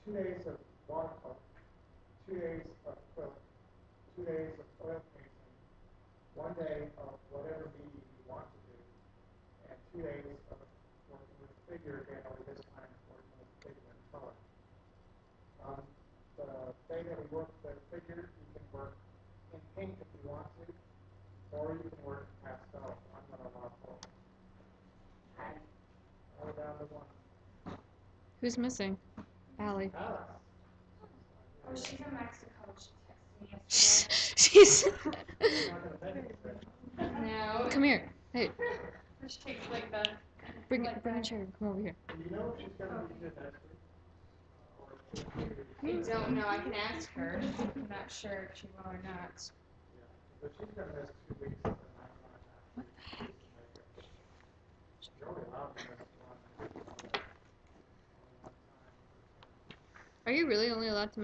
2 days of watercolor, 2 days of acrylic, 2 days of oil painting, 1 day of whatever medium you want to do, and 2 days of working with the figure again, over this time working with the figure in color. The day that we work with the figure, you can work in pink if you want to, or you can work in pastel. I'm going to allow both. All down to one. Who's missing? Allie. Alex. Oh, she's in Mexico. She texted me yesterday. She's. You're not going to make it today. No. Come here. Hey, She takes like the. bring like a that. chair. Come over here. Do you know if she's going to be here next week? I don't know. I can ask her. I'm not sure if she will or not. Yeah, but she's going to miss 2 weeks, and I'm going to have to make it. You're only allowed to miss one. Only one time. Are you really only allowed to